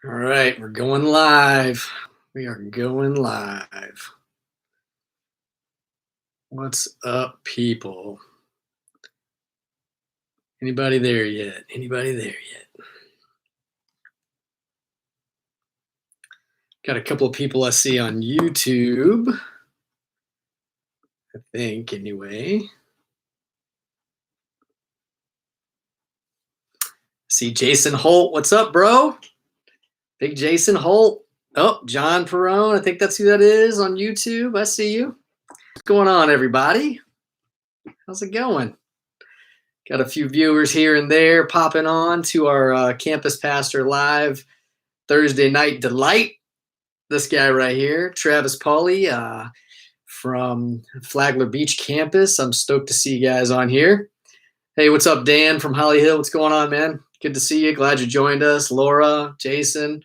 All right, we're going live. We are going live. What's up, people? Anybody there yet? Anybody there yet? Got a couple of people I see on YouTube. I think, anyway. See Jason Holt. What's up, bro? Big Jason Holt. Oh, John Perone. I think that's who that is on YouTube. I see you. What's going on, everybody? How's it going? Got a few viewers here and there popping on to our Campus Pastor Live Thursday Night Delight. This guy right here, Travis Pauley from Flagler Beach campus. I'm stoked to see you guys on here. Hey, what's up, Dan from Holly Hill? What's going on, man? Good to see you. Glad you joined us. Laura, Jason.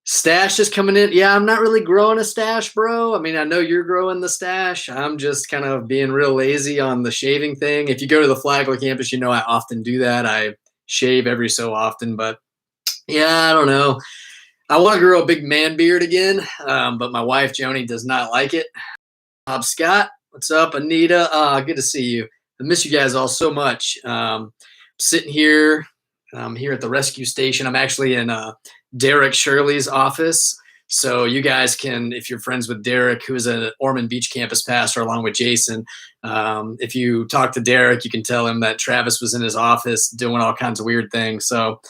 Stash is coming in. Yeah, I'm not really growing a stash, bro. I mean, I know you're growing the stash. I'm just kind of being real lazy on the shaving thing. If you go to the Flagler campus, you know I often do that. I shave every so often, but yeah, I don't know. I want to grow a big man beard again, but my wife, Joni, does not like it. Bob Scott, what's up? Anita, good to see you. I miss you guys all so much. Sitting here, here at the rescue station. I'm actually in Derek Shirley's office. So you guys can, if you're friends with Derek, who's an Ormond Beach campus pastor along with Jason, if you talk to Derek, you can tell him that Travis was in his office doing all kinds of weird things. So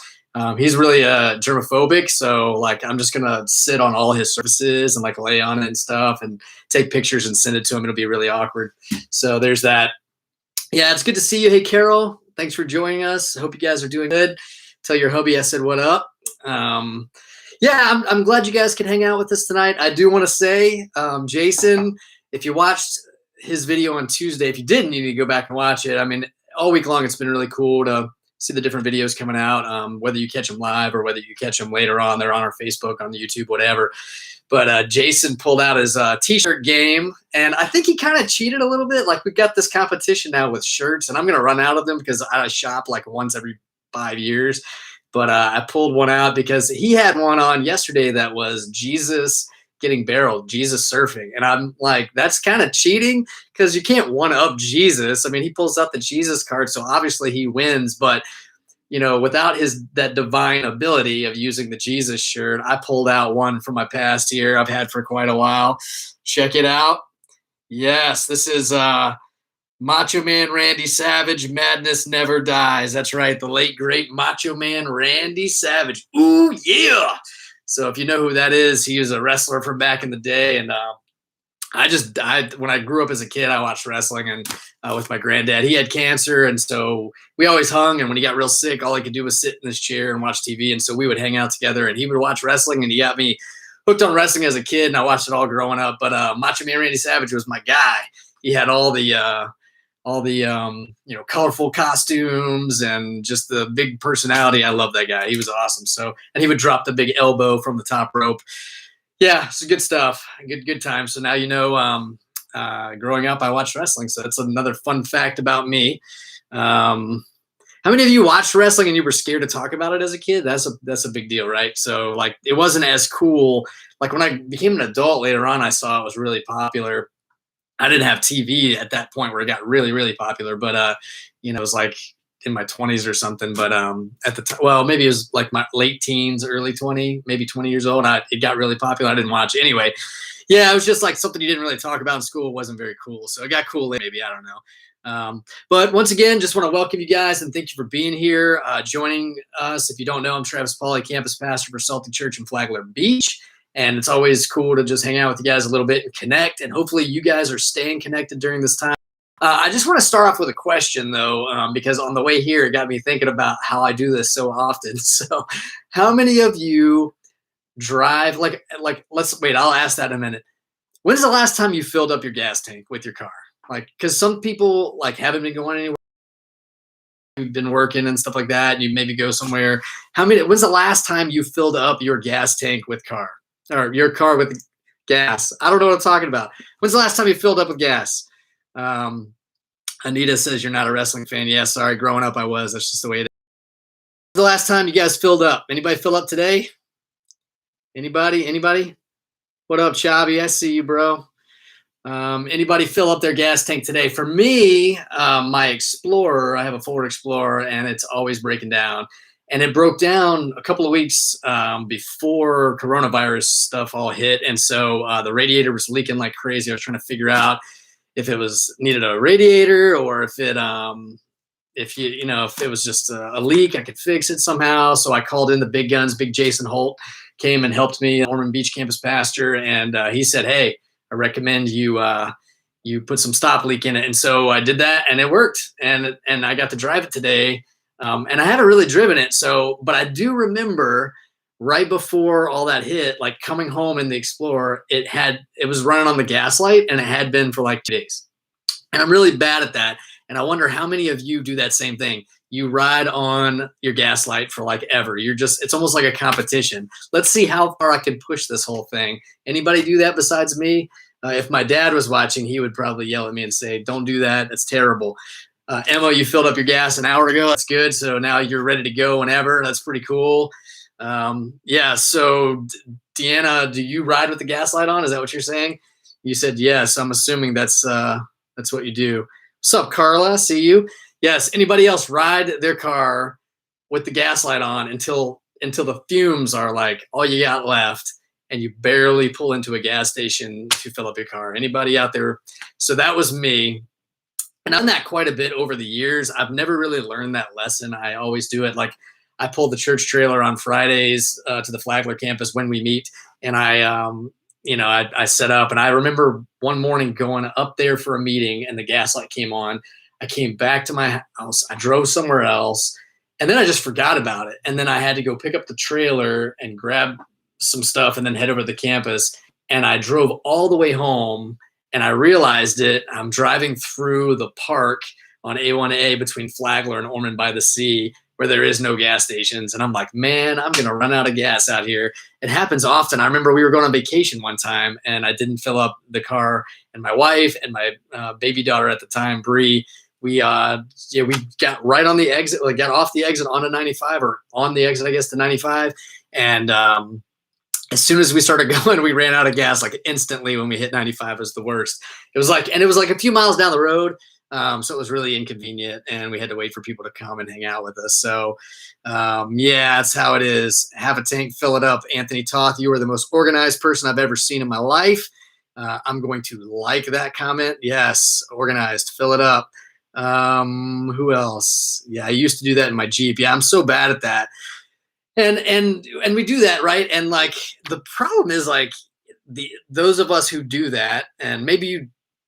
he's really germophobic. So like, I'm just going to sit on all his surfaces and like lay on it and stuff and take pictures and send it to him. It'll be really awkward. So there's that. Yeah, it's good to see you. Hey, Carol, thanks for joining us. I hope you guys are doing good. Tell your hubby I said what up. Yeah, I'm glad you guys can hang out with us tonight. I do want to say, Jason, if you watched his video on Tuesday, if you didn't, you need to go back and watch it. I mean, all week long, it's been really cool to see the different videos coming out, whether you catch them live or whether you catch them later on. They're on our Facebook, on the YouTube, whatever. But Jason pulled out his T-shirt game, and I think he kind of cheated a little bit. Like, we've got this competition now with shirts, and I'm going to run out of them because I shop like once every 5 years. But I pulled one out because he had one on yesterday that was Jesus getting barreled, Jesus surfing. And I'm like, that's kind of cheating because you can't one-up Jesus. I mean, he pulls out the Jesus card, so obviously he wins. But, you know, without that divine ability of using the Jesus shirt, I pulled out one from my past year I've had for quite a while. Check it out. Yes, this is Macho Man Randy Savage, Madness Never Dies. That's right, the late, great Macho Man Randy Savage. Ooh, yeah. So if you know who that is, he was a wrestler from back in the day. And when I grew up as a kid, I watched wrestling and with my granddad. He had cancer, and so we always hung. And when he got real sick, all he could do was sit in his chair and watch TV. And so we would hang out together, and he would watch wrestling, and he got me hooked on wrestling as a kid, and I watched it all growing up. But Macho Man Randy Savage was my guy. He had all the colorful costumes and just the big personality. I love that guy. He was awesome. So, and he would drop the big elbow from the top rope. Yeah, it's good stuff. Good time. So now you know, growing up, I watched wrestling. So that's another fun fact about me. How many of you watched wrestling and you were scared to talk about it as a kid? That's a big deal, right? So like, it wasn't as cool. Like when I became an adult later on, I saw it was really popular. I didn't have TV at that point where it got really, really popular, but it was like in my 20s or something. But at the time, well, maybe it was like my late teens, early 20, maybe 20 years old. It got really popular. I didn't watch it anyway. Yeah, it was just like something you didn't really talk about in school. It wasn't very cool. So it got cool later, maybe, I don't know. But once again, just want to welcome you guys and thank you for being here, joining us. If you don't know, I'm Travis Pauley, campus pastor for Salty Church in Flagler Beach. And it's always cool to just hang out with you guys a little bit and connect. And hopefully you guys are staying connected during this time. I just want to start off with a question, though, because on the way here, it got me thinking about how I do this so often. So how many of you drive, let's wait, I'll ask that in a minute. When's the last time you filled up your gas tank with your car? Like, because some people like haven't been going anywhere. You've been working and stuff like that. And you maybe go somewhere. When's the last time you filled up your gas tank with car? Or your car with gas? I don't know what I'm talking about. When's the last time you filled up with gas? Anita says you're not a wrestling fan. Yeah, sorry. Growing up, I was. That's just the way it is. The last time you guys filled up? Anybody fill up today? Anybody? What up, Chabi? I see you, bro. Anybody fill up their gas tank today? For me, my Explorer, I have a Ford Explorer, and it's always breaking down. And it broke down a couple of weeks before coronavirus stuff all hit. And so the radiator was leaking like crazy. I was trying to figure out if it was needed a radiator or if it if it was just a leak, I could fix it somehow. So I called in the big guns. Big Jason Holt came and helped me, Ormond Beach campus pastor, and he said, "Hey, I recommend you you put some stop leak in it." And so I did that, and it worked. And I got to drive it today, and I haven't really driven it. So, but I do remember right before all that hit, like coming home in the Explorer, it was running on the gas light, and it had been for like 2 days. And I'm really bad at that. And I wonder how many of you do that same thing. You ride on your gas light for like ever. It's almost like a competition. Let's see how far I can push this whole thing. Anybody do that besides me? If my dad was watching, he would probably yell at me and say, "Don't do that. That's terrible." Emma, you filled up your gas an hour ago. That's good. So now you're ready to go whenever. That's pretty cool. Yeah. So Deanna, do you ride with the gas light on? Is that what you're saying? You said yes. I'm assuming that's what you do. What's up, Carla? See you. Yes. Anybody else ride their car with the gas light on until the fumes are like all you got left, and you barely pull into a gas station to fill up your car? Anybody out there? So that was me. And I've done that quite a bit over the years. I've never really learned that lesson. I always do it. Like I pull the church trailer on Fridays to the Flagler campus when we meet, and I set up. And I remember one morning going up there for a meeting, and the gas light came on. I came back to my house. I drove somewhere else, and then I just forgot about it. And then I had to go pick up the trailer and grab some stuff and then head over to the campus. And I drove all the way home, and I realized it. I'm driving through the park on A1A between Flagler and Ormond by the Sea, where there is no gas stations. And I'm like, man, I'm going to run out of gas out here. It happens often. I remember we were going on vacation one time, and I didn't fill up the car, and my wife and my baby daughter at the time, Bree, we got right on the exit, like got off the exit onto 95, or on the exit, I guess, to 95. And as soon as we started going, we ran out of gas like instantly. When we hit 95 was the worst. It was like a few miles down the road. So it was really inconvenient, and we had to wait for people to come and hang out with us. So yeah, that's how it is. Have a tank, fill it up. Anthony Toth, you are the most organized person I've ever seen in my life. I'm going to like that comment. Yes, organized, fill it up. Who else? Yeah, I used to do that in my Jeep. Yeah, I'm so bad at that. And we do that, right? And like the problem is like those of us who do that, and maybe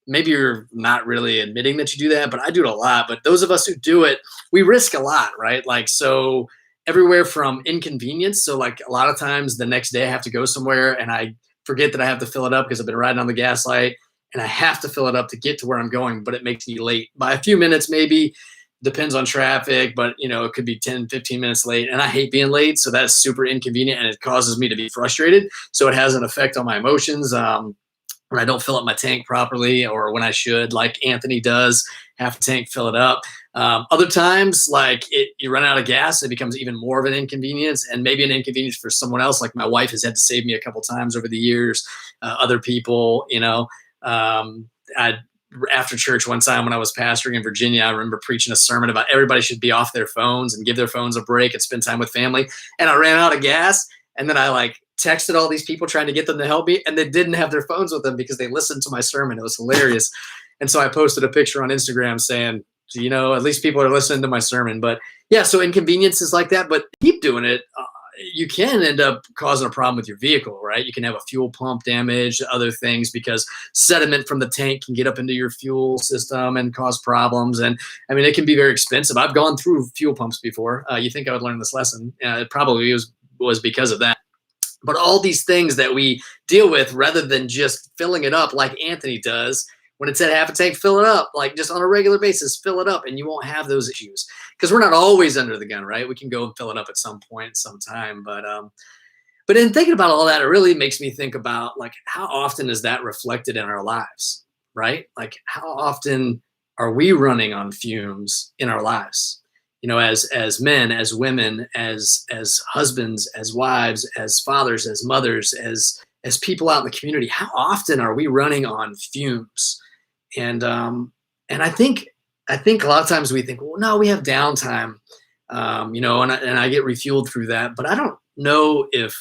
you're not really admitting that you do that, but I do it a lot. But those of us who do it, we risk a lot, right? Like, so everywhere from inconvenience. So like a lot of times the next day I have to go somewhere, and I forget that I have to fill it up because I've been riding on the gas light, and I have to fill it up to get to where I'm going, but it makes me late by a few minutes, maybe. Depends on traffic, but it could be 10, 15 minutes late, and I hate being late. So that's super inconvenient, and it causes me to be frustrated. So it has an effect on my emotions. When I don't fill up my tank properly, or when I should, like Anthony does, half a tank, fill it up. Other times, like you run out of gas, it becomes even more of an inconvenience, and maybe an inconvenience for someone else. Like my wife has had to save me a couple times over the years. Other people, after church one time when I was pastoring in Virginia, I remember preaching a sermon about everybody should be off their phones and give their phones a break and spend time with family. And I ran out of gas, and then I texted all these people trying to get them to help me, and they didn't have their phones with them because they listened to my sermon. It was hilarious. And so I posted a picture on Instagram saying, at least people are listening to my sermon. But yeah, so inconveniences like that, but keep doing it. You can end up causing a problem with your vehicle, right? You can have a fuel pump damage, other things, because sediment from the tank can get up into your fuel system and cause problems. And I mean, it can be very expensive. I've gone through fuel pumps before. You think I would learn this lesson? It probably was because of that. But all these things that we deal with, rather than just filling it up like Anthony does, when it's at half a tank, fill it up, like just on a regular basis, fill it up, and you won't have those issues, because we're not always under the gun, right? We can go and fill it up at some point, sometime. But in thinking about all that, it really makes me think about like how often is that reflected in our lives, right? Like how often are we running on fumes in our lives? as men, as women, as husbands, as wives, as fathers, as mothers, as people out in the community, how often are we running on fumes? And and I think a lot of times we think, well, no, we have downtime, and I get refueled through that. But I don't know if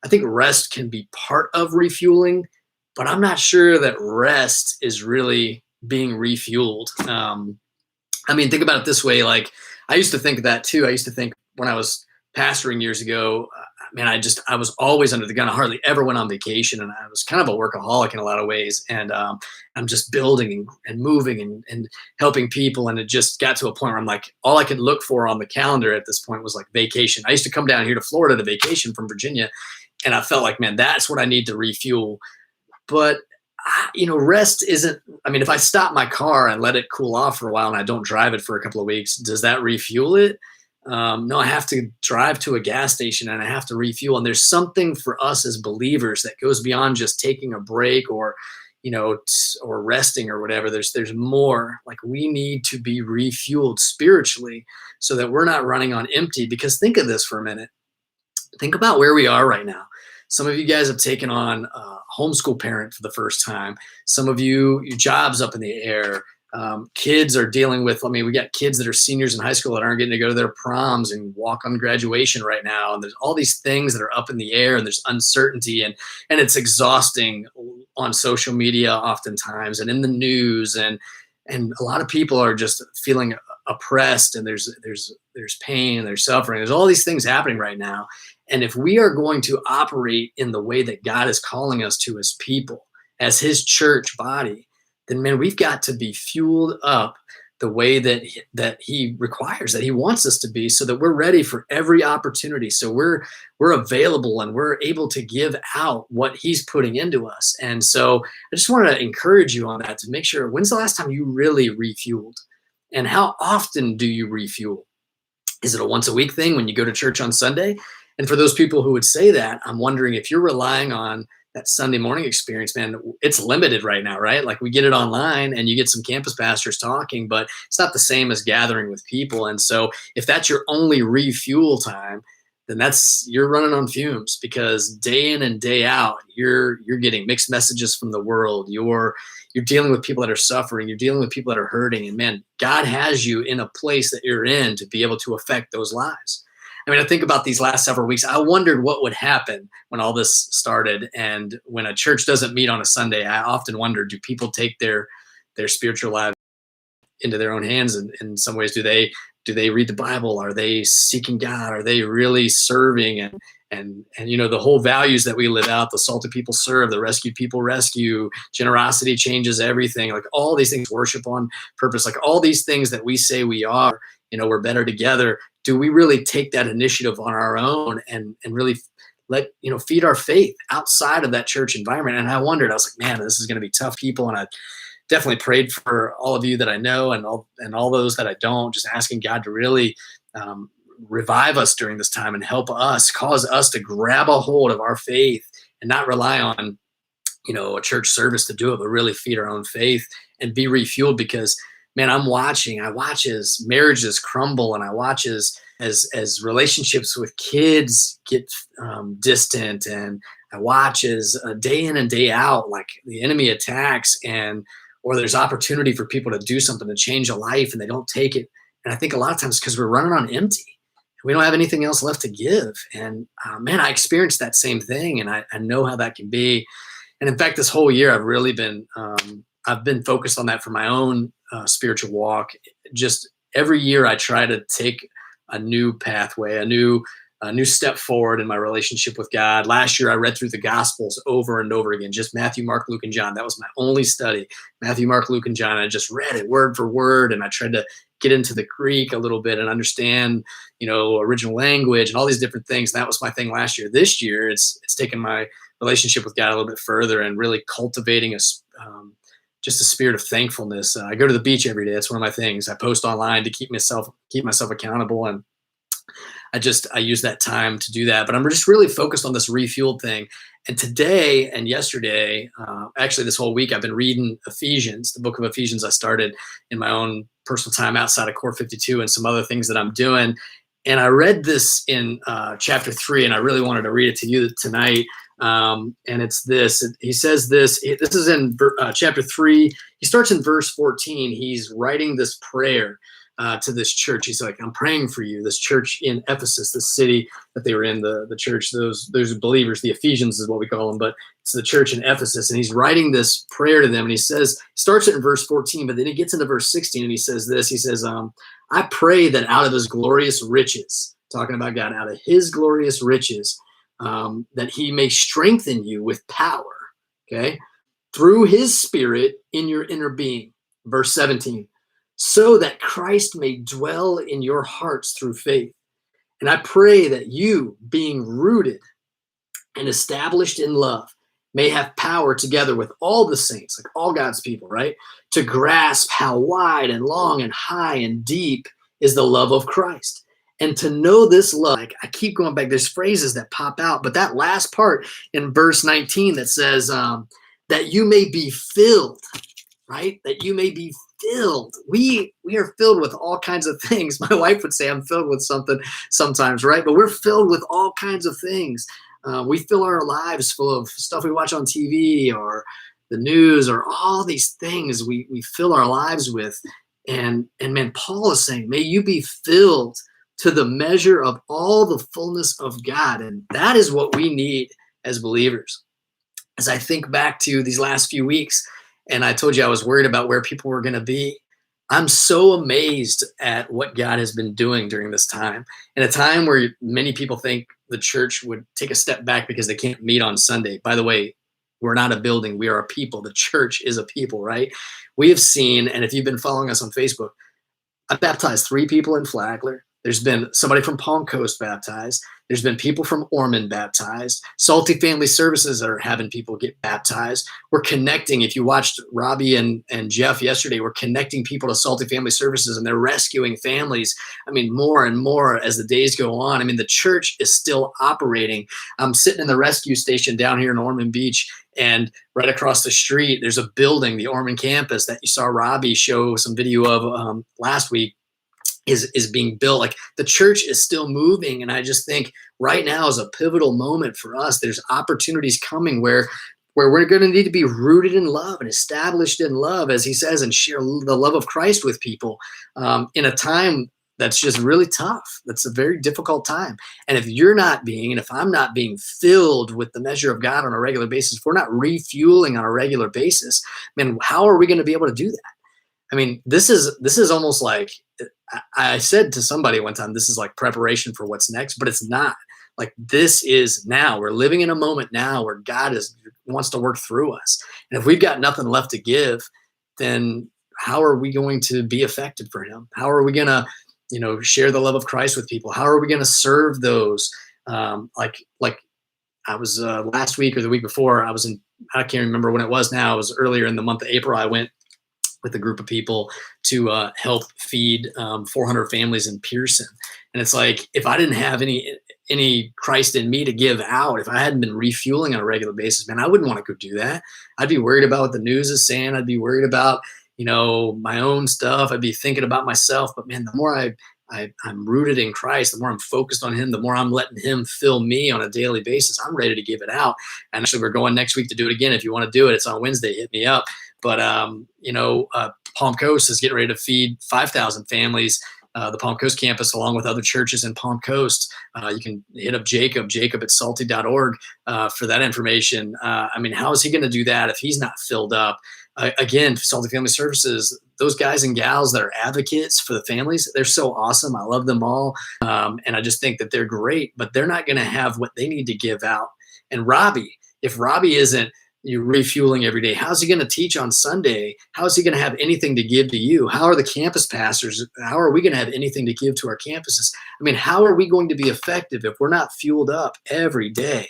I think rest can be part of refueling, but I'm not sure that rest is really being refueled. I mean, think about it this way. Like, I used to think that too. I used to think when I was pastoring years ago, man, I was always under the gun. I hardly ever went on vacation, and I was kind of a workaholic in a lot of ways. And I'm just building and moving and helping people. And it just got to a point where I'm like, all I could look for on the calendar at this point was like vacation. I used to come down here to Florida to vacation from Virginia, and I felt like, man, that's what I need to refuel. But rest isn't. I mean, if I stop my car and let it cool off for a while and I don't drive it for a couple of weeks, does that refuel it? No, I have to drive to a gas station and I have to refuel. And there's something for us as believers that goes beyond just taking a break or or resting or whatever. There's more. Like, we need to be refueled spiritually so that we're not running on empty. Because think of this for a minute. Think about where we are right now. Some of you guys have taken on homeschool parent for the first time. Some of you, your job's up in the air. Kids are dealing with, I mean, we got kids that are seniors in high school that aren't getting to go to their proms and walk on graduation right now. And there's all these things that are up in the air, and there's uncertainty, and it's exhausting on social media oftentimes and in the news. And a lot of people are just feeling oppressed, and there's pain and there's suffering. There's all these things happening right now. And if we are going to operate in the way that God is calling us to as people, as his church body, then, man, we've got to be fueled up the way that he requires, that he wants us to be, so that we're ready for every opportunity. So we're available and we're able to give out what he's putting into us. And so I just want to encourage you on that, to make sure, when's the last time you really refueled? And how often do you refuel? Is it a once a week thing when you go to church on Sunday? And for those people who would say that, I'm wondering if you're relying on that Sunday morning experience, man. It's limited right now, right? Like, we get it online and you get some campus pastors talking, but it's not the same as gathering with people. And so if that's your only refuel time, then you're running on fumes, because day in and day out, you're getting mixed messages from the world. You're dealing with people that are suffering. You're dealing with people that are hurting. And, man, God has you in a place that you're in to be able to affect those lives. I mean, I think about these last several weeks. I wondered what would happen when all this started. And when a church doesn't meet on a Sunday, I often wonder, do people take their spiritual lives into their own hands? And in some ways, do they read the Bible? Are they seeking God? Are they really serving? And the whole values that we live out, the salted people serve, the rescued people rescue, generosity changes everything, like all these things, worship on purpose, like all these things that we say we are, we're better together. Do we really take that initiative on our own and really feed our faith outside of that church environment? And I wondered, I was like, man, this is going to be tough, people. And I definitely prayed for all of you that I know and all those that I don't, just asking God to really revive us during this time and help us, cause us to grab a hold of our faith and not rely on, a church service to do it, but really feed our own faith and be refueled. Because, man, I watch as marriages crumble, and I watch as relationships with kids get distant, and I watch as day in and day out, like, the enemy attacks, or there's opportunity for people to do something to change a life, and they don't take it. And I think a lot of times because we're running on empty. We don't have anything else left to give. And man, I experienced that same thing, and I know how that can be. And in fact, this whole year, I've really been I've been focused on that for my own spiritual walk. Just every year, I try to take a new pathway, a new step forward in my relationship with God. Last year, I read through the Gospels over and over again, just Matthew, Mark, Luke, and John. That was my only study, Matthew, Mark, Luke, and John. I just read it word for word, and I tried to get into the Greek a little bit and understand, original language and all these different things. And that was my thing last year. This year, it's taken my relationship with God a little bit further and really cultivating just a spirit of thankfulness. I go to the beach every day. That's one of my things. I post online to keep myself accountable. And I use that time to do that. But I'm just really focused on this refuel thing. And today and yesterday, actually this whole week, I've been reading Ephesians, the book of Ephesians. I started in my own personal time outside of Core 52 and some other things that I'm doing. And I read this in chapter 3, and I really wanted to read it to you tonight. And it's this. He says this. This is in chapter 3. He starts in verse 14. He's writing this prayer to this church. He's like, I'm praying for you, this church in Ephesus, the city that they were in, the church, those believers, the Ephesians is what we call them, but it's the church in Ephesus. And he's writing this prayer to them. And he says, starts it in verse 14, but then he gets into verse 16 and he says this. He says, I pray that out of his glorious riches, talking about God, out of his glorious riches, that he may strengthen you with power, okay, through his spirit in your inner being. Verse 17, so that Christ may dwell in your hearts through faith. And I pray that you, being rooted and established in love, may have power together with all the saints, like all God's people, right, to grasp how wide and long and high and deep is the love of Christ. And to know this love, like I keep going back, there's phrases that pop out, but that last part in verse 19 that says that you may be filled, right? That you may be filled. We are filled with all kinds of things. My wife would say I'm filled with something sometimes, right? But we're filled with all kinds of things. We fill our lives full of stuff we watch on TV or the news or all these things we fill our lives with. And man, Paul is saying, may you be filled to the measure of all the fullness of God. And that is what we need as believers. As I think back to these last few weeks, and I told you I was worried about where people were going to be, I'm so amazed at what God has been doing during this time. In a time where many people think the church would take a step back because they can't meet on Sunday. By the way, we're not a building. We are a people. The church is a people, right? We have seen, and if you've been following us on Facebook, I've baptized 3 people in Flagler. There's been somebody from Palm Coast baptized. There's been people from Ormond baptized. Salty Family Services are having people get baptized. We're connecting. If you watched Robbie and Jeff yesterday, we're connecting people to Salty Family Services, and they're rescuing families. I mean, more and more as the days go on. I mean, the church is still operating. I'm sitting in the rescue station down here in Ormond Beach, and right across the street, there's a building, the Ormond campus that you saw Robbie show some video of last week. Is being built. Like the church is still moving. And I just think right now is a pivotal moment for us. There's opportunities coming where we're going to need to be rooted in love and established in love, as he says, and share the love of Christ with people in a time that's just really tough. That's a very difficult time. And if you're not being, and if I'm not being filled with the measure of God on a regular basis, if we're not refueling on a regular basis, man, how are we going to be able to do that? I mean, this is almost like, I said to somebody one time, this is like preparation for what's next, but it's not. Like this is now. We're living in a moment now where God wants to work through us. And if we've got nothing left to give, then how are we going to be effective for him? How are we going to, share the love of Christ with people? How are we going to serve those? Like I was last week or the week before, I can't remember when it was now. It was earlier in the month of April. I went with a group of people to help feed 400 families in Pearson. And it's like, if I didn't have any Christ in me to give out, if I hadn't been refueling on a regular basis, man, I wouldn't want to go do that. I'd be worried about what the news is saying. I'd be worried about, my own stuff. I'd be thinking about myself. But man, the more I'm rooted in Christ, the more I'm focused on him, the more I'm letting him fill me on a daily basis. I'm ready to give it out. And actually, we're going next week to do it again. If you want to do it, it's on Wednesday. Hit me up. But, Palm Coast is getting ready to feed 5,000 families, the Palm Coast campus, along with other churches in Palm Coast. You can hit up Jacob at salty.org for that information. I mean, how is he going to do that if he's not filled up? Again, Salty Family Services, those guys and gals that are advocates for the families, they're so awesome. I love them all. And I just think that they're great, but they're not going to have what they need to give out. And if Robbie isn't refueling every day, how's he going to teach on Sunday? How is he going to have anything to give to you? How are the campus pastors? How are we going to have anything to give to our campuses? I mean, how are we going to be effective if we're not fueled up every day?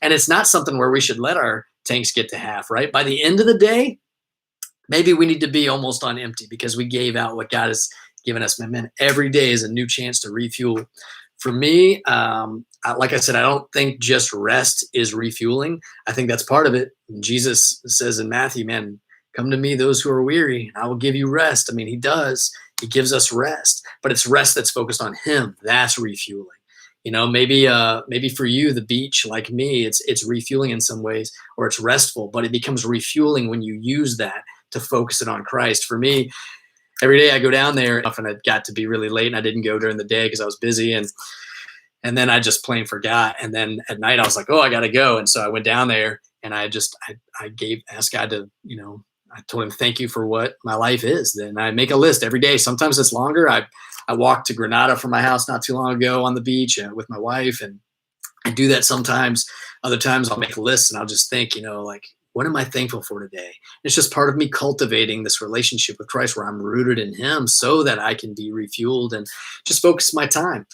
And it's not something where we should let our tanks get to half, right? By the end of the day, maybe we need to be almost on empty because we gave out what God has given us. Man, every day is a new chance to refuel For me, like I said, I don't think just rest is refueling. I think that's part of it. Jesus says in Matthew, man, come to me, those who are weary, and I will give you rest. I mean, he does. He gives us rest, but it's rest that's focused on him. That's refueling. Maybe for you, the beach, like me, it's refueling in some ways, or it's restful, but it becomes refueling when you use that to focus it on Christ. For me, every day I go down there, often it got to be really late and I didn't go during the day because I was busy, and then I just plain forgot. And then at night I was like, oh, I got to go. And so I went down there and I asked God to, I told him, thank you for what my life is. Then I make a list every day. Sometimes it's longer. I walked to Granada from my house not too long ago on the beach with my wife. And I do that sometimes. Other times I'll make a list and I'll just think, like, what am I thankful for today? It's just part of me cultivating this relationship with Christ where I'm rooted in him so that I can be refueled and just focus my time.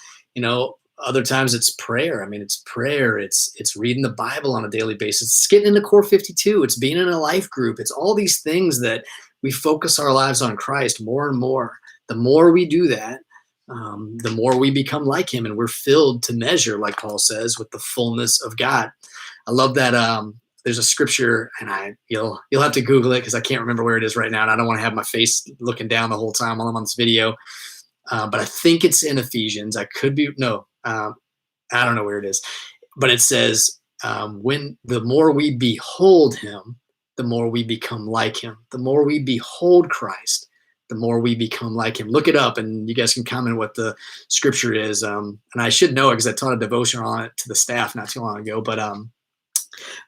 Other times it's prayer. I mean, it's prayer. It's reading the Bible on a daily basis. It's getting into Core 52. It's being in a life group. It's all these things that we focus our lives on Christ more and more. The more we do that, the more we become like him, and we're filled to measure, like Paul says, with the fullness of God. I love that. There's a scripture, and you'll have to Google it because I can't remember where it is right now, and I don't want to have my face looking down the whole time while I'm on this video. But I think it's in Ephesians. I could be I don't know where it is, but it says, when the more we behold him, the more we become like him. The more we behold Christ, the more we become like him. Look it up, and you guys can comment what the scripture is. And I should know it because I taught a devotion on it to the staff not too long ago. But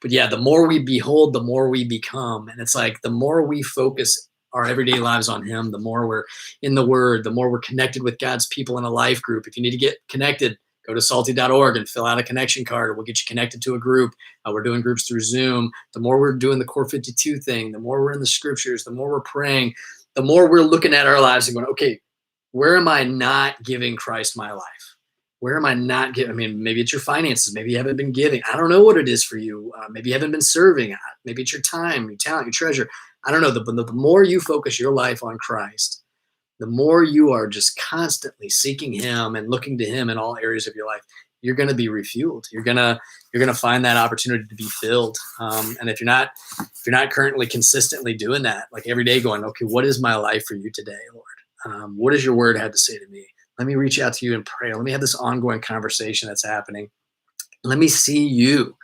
yeah, the more we behold, the more we become. And it's like the more we focus our everyday lives on him, the more we're in the word, the more we're connected with God's people in a life group. If you need to get connected, go to salty.org and fill out a connection card. We'll get you connected to a group. We're doing groups through Zoom. The more we're doing the Core 52 thing, the more we're in the scriptures, the more we're praying, the more we're looking at our lives and going, okay, where am I not giving Christ my life? Where am I not giving? I mean, maybe it's your finances. Maybe you haven't been giving. I don't know what it is for you. Maybe you haven't been serving. Maybe it's your time, your talent, your treasure. I don't know. The more you focus your life on Christ, the more you are just constantly seeking him and looking to him in all areas of your life, you're going to be refueled. You're going to find that opportunity to be filled. And if you're not currently consistently doing that, like every day going, okay, what is my life for you today, Lord? What does your word have to say to me? Let me reach out to you in prayer. Let me have this ongoing conversation that's happening. Let me see you.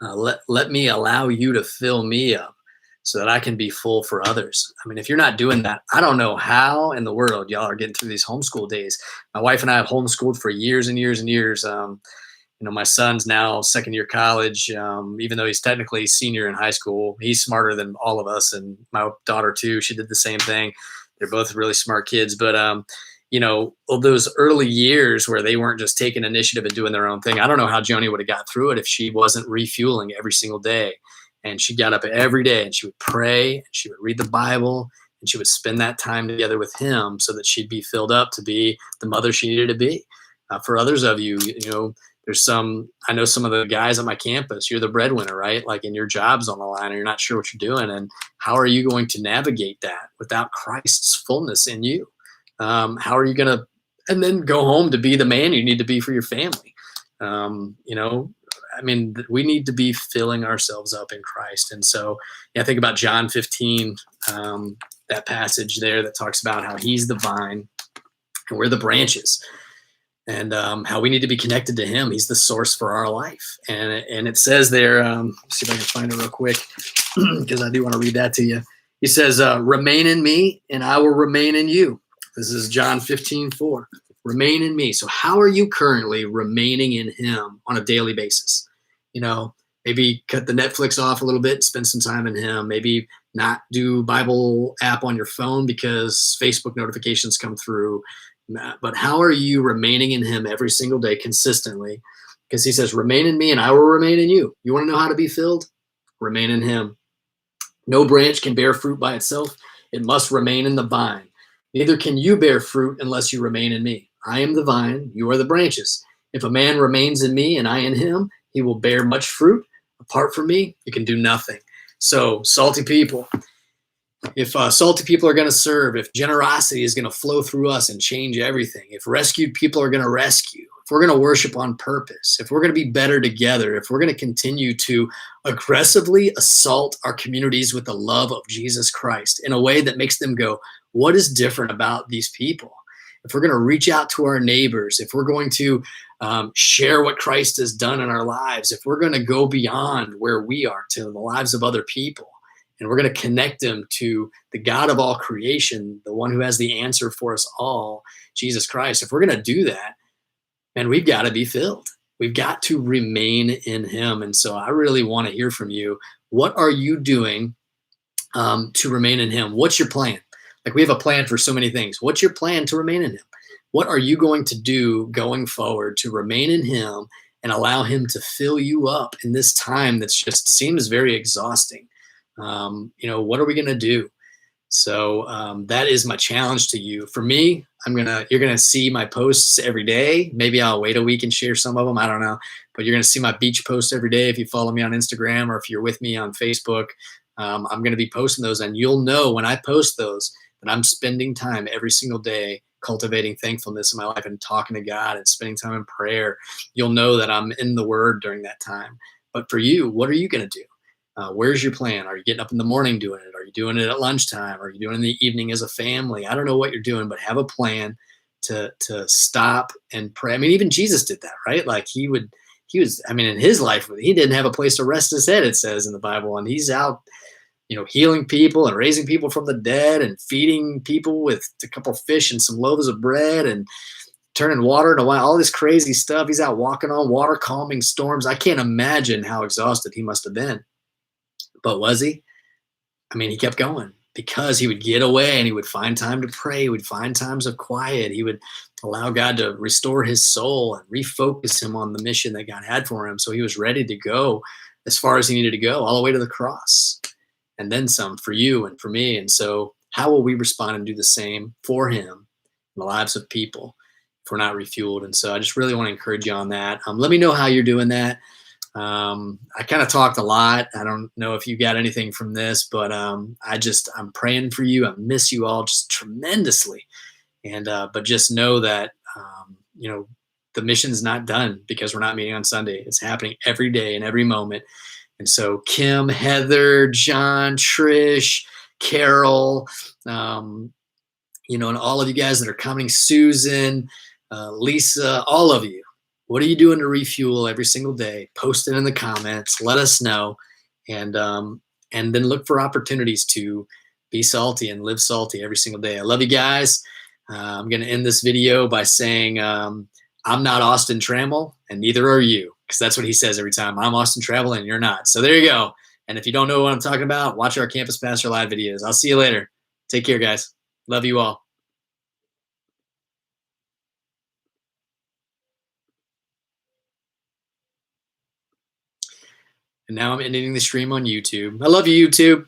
Let me allow you to fill me up so that I can be full for others. I mean, if you're not doing that, I don't know how in the world y'all are getting through these homeschool days. My wife and I have homeschooled for years and years and years. My son's now second year college. Even though he's technically senior in high school, he's smarter than all of us. And my daughter too, she did the same thing. They're both really smart kids. But, those early years where they weren't just taking initiative and doing their own thing, I don't know how Joni would have got through it if she wasn't refueling every single day. And she got up every day and she would pray and she would read the Bible and she would spend that time together with him so that she'd be filled up to be the mother she needed to be. For others of you, I know some of the guys on my campus, you're the breadwinner, right? Like, and your job's on the line and you're not sure what you're doing. And how are you going to navigate that without Christ's fullness in you? How are you going to, and then go home to be the man you need to be for your family? We need to be filling ourselves up in Christ. And so, I think about John 15, that passage there that talks about how he's the vine and we're the branches, and how we need to be connected to him. He's the source for our life. And it says there, see if I can find it real quick, because I do want to read that to you. He says, remain in me and I will remain in you. This is John 15:4. Remain in me. So how are you currently remaining in him on a daily basis? Maybe cut the Netflix off a little bit, spend some time in him. Maybe not do Bible app on your phone because Facebook notifications come through. But how are you remaining in him every single day consistently? Because he says, remain in me and I will remain in you. You want to know how to be filled? Remain in him. No branch can bear fruit by itself. It must remain in the vine. Neither can you bear fruit unless you remain in me. I am the vine, you are the branches. If a man remains in me and I in him, he will bear much fruit. Apart from me, you can do nothing. So, salty people, if salty people are going to serve, if generosity is going to flow through us and change everything, if rescued people are going to rescue, if we're going to worship on purpose, if we're going to be better together, if we're going to continue to aggressively assault our communities with the love of Jesus Christ in a way that makes them go, what is different about these people? If we're going to reach out to our neighbors, if we're going to share what Christ has done in our lives, if we're going to go beyond where we are to the lives of other people, and we're going to connect them to the God of all creation, the one who has the answer for us all, Jesus Christ, if we're going to do that, man, we've got to be filled. We've got to remain in him. And so I really want to hear from you. What are you doing to remain in him? What's your plan? Like, we have a plan for so many things. What's your plan to remain in him? What are you going to do going forward to remain in him and allow him to fill you up in this time that's just seems very exhausting? What are we going to do? So that is my challenge to you. For me, you're gonna see my posts every day. Maybe I'll wait a week and share some of them. I don't know, but you're gonna see my beach posts every day if you follow me on Instagram or if you're with me on Facebook. I'm gonna be posting those, and you'll know when I post those that I'm spending time every single day cultivating thankfulness in my life and talking to God and spending time in prayer. You'll know that I'm in the Word during that time. But for you, what are you gonna do? Where's your plan? Are you getting up in the morning doing it? Are you doing it at lunchtime? Are you doing it in the evening as a family? I don't know what you're doing, but have a plan to stop and pray. I mean, even Jesus did that, right? Like he was, in his life, he didn't have a place to rest his head, it says in the Bible. And he's out, healing people and raising people from the dead and feeding people with a couple of fish and some loaves of bread and turning water into wine, all this crazy stuff. He's out walking on water, calming storms. I can't imagine how exhausted he must have been. But was he? I mean, he kept going because he would get away and he would find time to pray. He would find times of quiet. He would allow God to restore his soul and refocus him on the mission that God had for him. So he was ready to go as far as he needed to go, all the way to the cross, and then some for you and for me. And so how will we respond and do the same for him in the lives of people if we're not refueled? And so I just really want to encourage you on that. Let me know how you're doing that. I kind of talked a lot. I don't know if you got anything from this, but I'm praying for you. I miss you all just tremendously. And, but just know that, the mission's not done because we're not meeting on Sunday. It's happening every day and every moment. And so Kim, Heather, John, Trish, Carol, and all of you guys that are coming, Susan, Lisa, all of you. What are you doing to refuel every single day? Post it in the comments. Let us know, and then look for opportunities to be salty and live salty every single day. I love you guys. I'm going to end this video by saying I'm not Austin Trammell, and neither are you, because that's what he says every time. I'm Austin Trammell, and you're not. So there you go. And if you don't know what I'm talking about, watch our Campus Pastor Live videos. I'll see you later. Take care, guys. Love you all. And now I'm ending the stream on YouTube. I love you, YouTube.